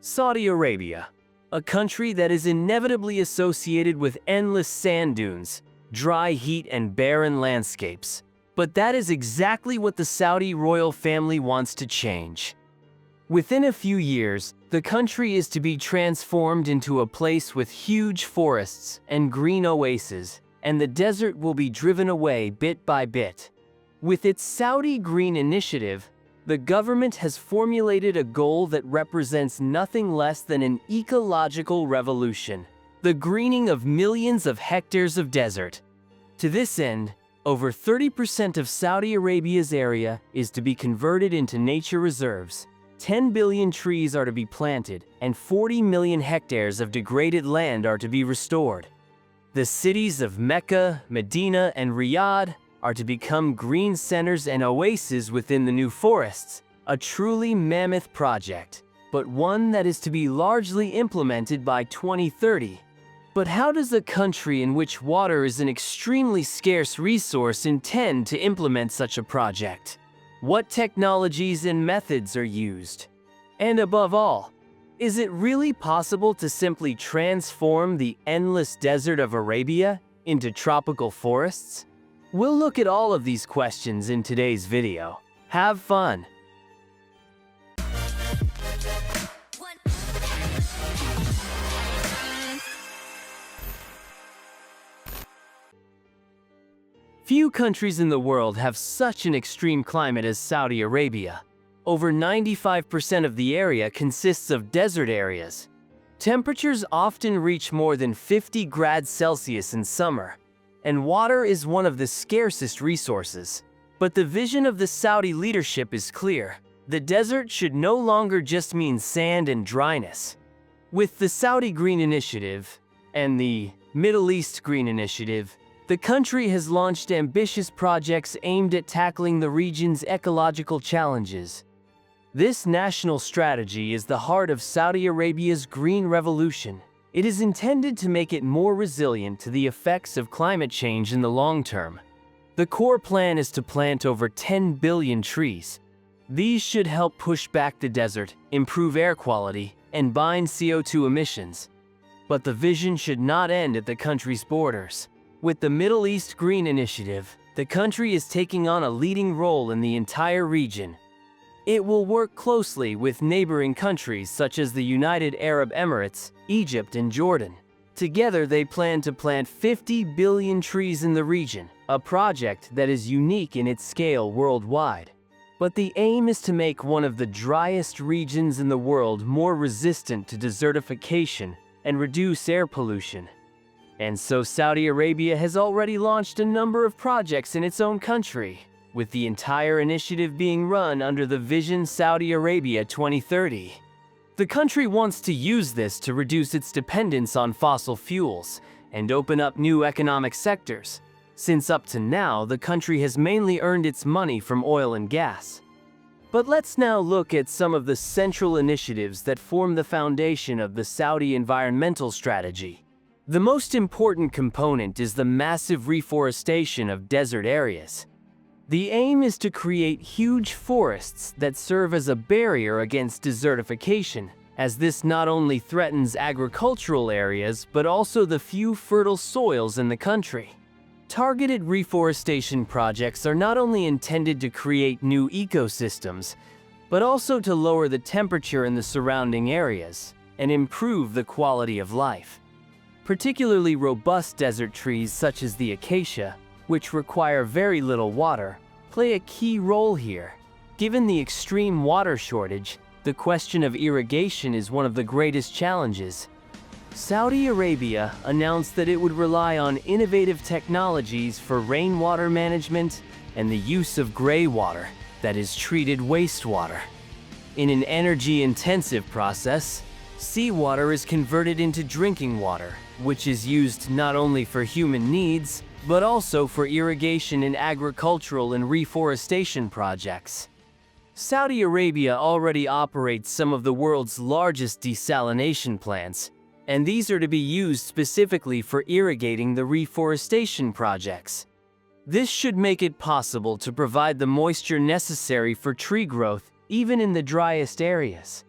Saudi Arabia, a country that is inevitably associated with endless sand dunes, dry heat, and barren landscapes. But that is exactly what the Saudi royal family wants to change. Within a few years, the country is to be transformed into a place with huge forests and green oases, and the desert will be driven away bit by bit. With its Saudi Green Initiative, the government has formulated a goal that represents nothing less than an ecological revolution, the greening of millions of hectares of desert. To this end, over 30% of Saudi Arabia's area is to be converted into nature reserves. 10 billion trees are to be planted, and 40 million hectares of degraded land are to be restored. The cities of Mecca, Medina, and Riyadh are to become green centers and oases within the new forests, a truly mammoth project, but one that is to be largely implemented by 2030. But how does a country in which water is an extremely scarce resource intend to implement such a project? What technologies and methods are used? And above all, is it really possible to simply transform the endless desert of Arabia into tropical forests? We'll look at all of these questions in today's video. Have fun! Few countries in the world have such an extreme climate as Saudi Arabia. Over 95% of the area consists of desert areas. Temperatures often reach more than 50 degrees Celsius in summer, and water is one of the scarcest resources. But the vision of the Saudi leadership is clear. The desert should no longer just mean sand and dryness. With the Saudi Green Initiative and the Middle East Green Initiative, the country has launched ambitious projects aimed at tackling the region's ecological challenges. This national strategy is the heart of Saudi Arabia's Green Revolution. It is intended to make it more resilient to the effects of climate change in the long term. The core plan is to plant over 10 billion trees. These should help push back the desert, improve air quality, and bind CO2 emissions. But the vision should not end at the country's borders. With the Middle East Green Initiative, the country is taking on a leading role in the entire region. It will work closely with neighboring countries such as the United Arab Emirates, Egypt, and Jordan. Together, they plan to plant 50 billion trees in the region, a project that is unique in its scale worldwide. But the aim is to make one of the driest regions in the world more resistant to desertification and reduce air pollution. And so Saudi Arabia has already launched a number of projects in its own country, with the entire initiative being run under the Vision Saudi Arabia 2030. The country wants to use this to reduce its dependence on fossil fuels and open up new economic sectors, since up to now the country has mainly earned its money from oil and gas. But let's now look at some of the central initiatives that form the foundation of the Saudi environmental strategy. The most important component is the massive reforestation of desert areas. The aim is to create huge forests that serve as a barrier against desertification, as this not only threatens agricultural areas but also the few fertile soils in the country. Targeted reforestation projects are not only intended to create new ecosystems, but also to lower the temperature in the surrounding areas and improve the quality of life. Particularly robust desert trees such as the acacia, which require very little water, play a key role here. Given the extreme water shortage, the question of irrigation is one of the greatest challenges. Saudi Arabia announced that it would rely on innovative technologies for rainwater management and the use of gray water, that is treated wastewater. In an energy-intensive process, seawater is converted into drinking water, which is used not only for human needs, but also for irrigation in agricultural and reforestation projects. Saudi Arabia already operates some of the world's largest desalination plants, and these are to be used specifically for irrigating the reforestation projects. This should make it possible to provide the moisture necessary for tree growth, even in the driest areas.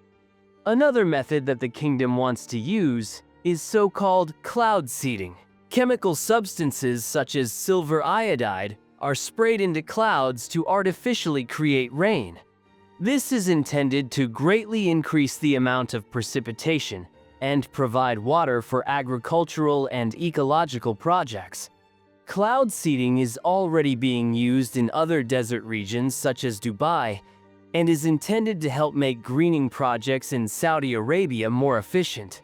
Another method that the kingdom wants to use is so-called cloud seeding. Chemical substances such as silver iodide are sprayed into clouds to artificially create rain. This is intended to greatly increase the amount of precipitation and provide water for agricultural and ecological projects. Cloud seeding is already being used in other desert regions such as Dubai and is intended to help make greening projects in Saudi Arabia more efficient.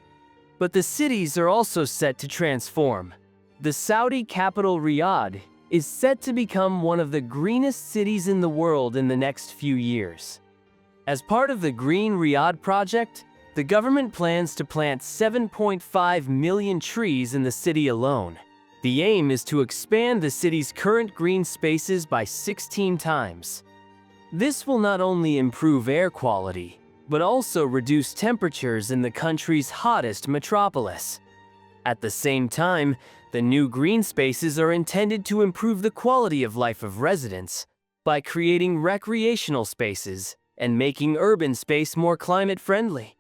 But the cities are also set to transform. The Saudi capital Riyadh is set to become one of the greenest cities in the world in the next few years. As part of the Green Riyadh project, the government plans to plant 7.5 million trees in the city alone. The aim is to expand the city's current green spaces by 16 times. This will not only improve air quality, but also reduce temperatures in the country's hottest metropolis. At the same time, the new green spaces are intended to improve the quality of life of residents by creating recreational spaces and making urban space more climate-friendly.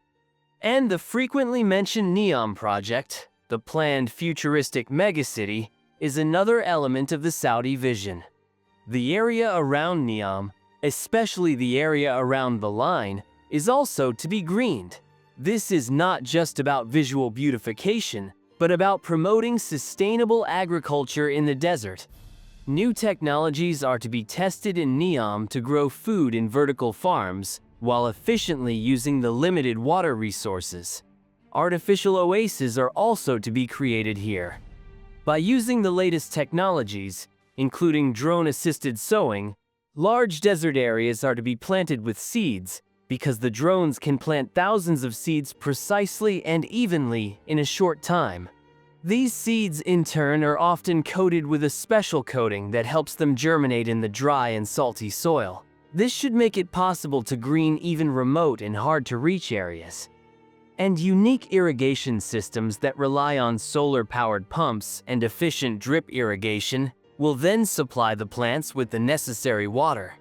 And the frequently mentioned NEOM project, the planned futuristic megacity, is another element of the Saudi vision. The area around NEOM, especially the area around the line, is also to be greened. This is not just about visual beautification, but about promoting sustainable agriculture in the desert. New technologies are to be tested in NEOM to grow food in vertical farms, while efficiently using the limited water resources. Artificial oases are also to be created here. By using the latest technologies, including drone-assisted sowing, large desert areas are to be planted with seeds, because the drones can plant thousands of seeds precisely and evenly in a short time. These seeds, in turn, are often coated with a special coating that helps them germinate in the dry and salty soil. This should make it possible to green even remote and hard-to-reach areas. And unique irrigation systems that rely on solar-powered pumps and efficient drip irrigation will then supply the plants with the necessary water.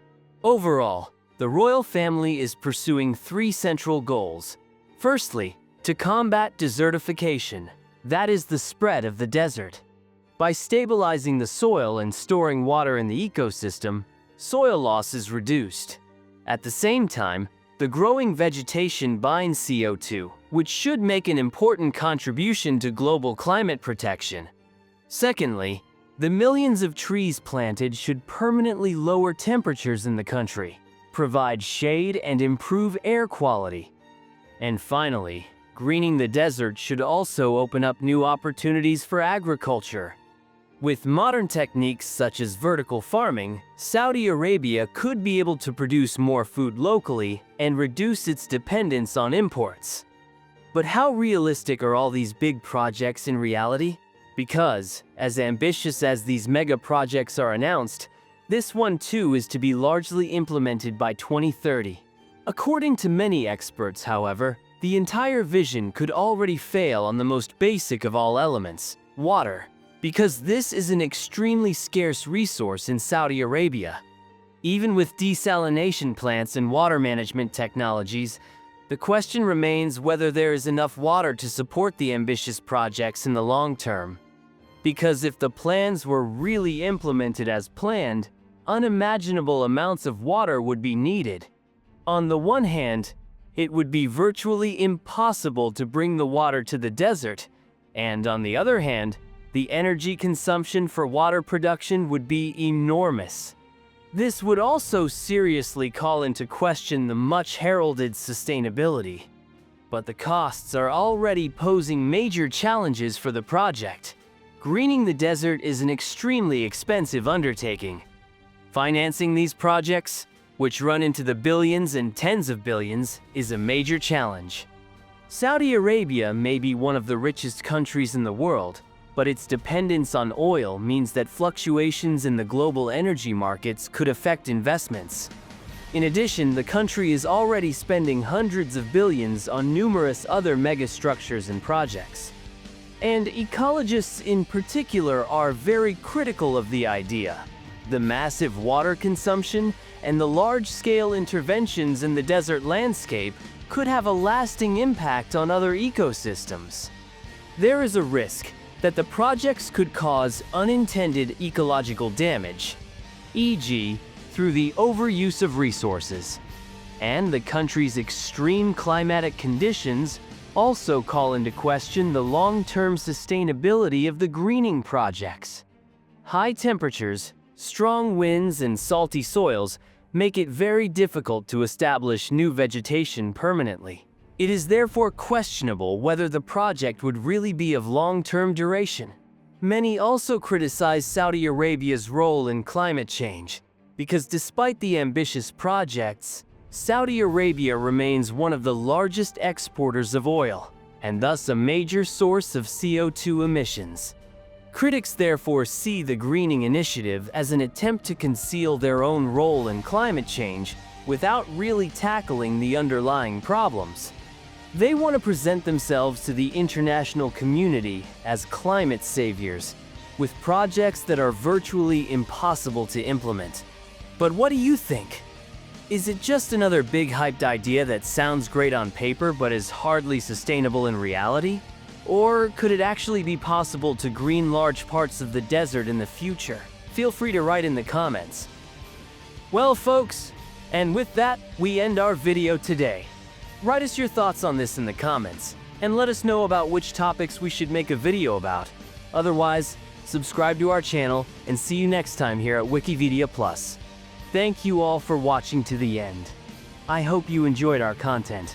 Overall, the royal family is pursuing three central goals. Firstly, to combat desertification, that is the spread of the desert. By stabilizing the soil and storing water in the ecosystem, soil loss is reduced. At the same time, the growing vegetation binds CO2, which should make an important contribution to global climate protection. Secondly, the millions of trees planted should permanently lower temperatures in the country, provide shade, and improve air quality. And finally, greening the desert should also open up new opportunities for agriculture. With modern techniques such as vertical farming, Saudi Arabia could be able to produce more food locally and reduce its dependence on imports. But how realistic are all these big projects in reality? Because, as ambitious as these mega projects are announced, this one too is to be largely implemented by 2030. According to many experts, however, the entire vision could already fail on the most basic of all elements, water, because this is an extremely scarce resource in Saudi Arabia. Even with desalination plants and water management technologies, the question remains whether there is enough water to support the ambitious projects in the long term. Because if the plans were really implemented as planned, unimaginable amounts of water would be needed. On the one hand, it would be virtually impossible to bring the water to the desert, and on the other hand, the energy consumption for water production would be enormous. This would also seriously call into question the much heralded sustainability. But the costs are already posing major challenges for the project. Greening the desert is an extremely expensive undertaking. Financing these projects, which run into the billions and tens of billions, is a major challenge. Saudi Arabia may be one of the richest countries in the world, but its dependence on oil means that fluctuations in the global energy markets could affect investments. In addition, the country is already spending hundreds of billions on numerous other megastructures and projects. And ecologists in particular are very critical of the idea. The massive water consumption and the large-scale interventions in the desert landscape could have a lasting impact on other ecosystems. There is a risk that the projects could cause unintended ecological damage, e.g., through the overuse of resources. And the country's extreme climatic conditions also call into question the long-term sustainability of the greening projects. High temperatures, strong winds, and salty soils make it very difficult to establish new vegetation permanently. It is therefore questionable whether the project would really be of long-term duration. Many also criticize Saudi Arabia's role in climate change, because despite the ambitious projects, Saudi Arabia remains one of the largest exporters of oil, and thus a major source of CO2 emissions. Critics therefore see the greening initiative as an attempt to conceal their own role in climate change without really tackling the underlying problems. They want to present themselves to the international community as climate saviors, with projects that are virtually impossible to implement. But what do you think? Is it just another big hyped idea that sounds great on paper but is hardly sustainable in reality? Or could it actually be possible to green large parts of the desert in the future? Feel free to write in the comments. Well, folks, and with that, we end our video today. Write us your thoughts on this in the comments, and let us know about which topics we should make a video about. Otherwise, subscribe to our channel, and see you next time here at Wikimedia Plus. Thank you all for watching to the end. I hope you enjoyed our content.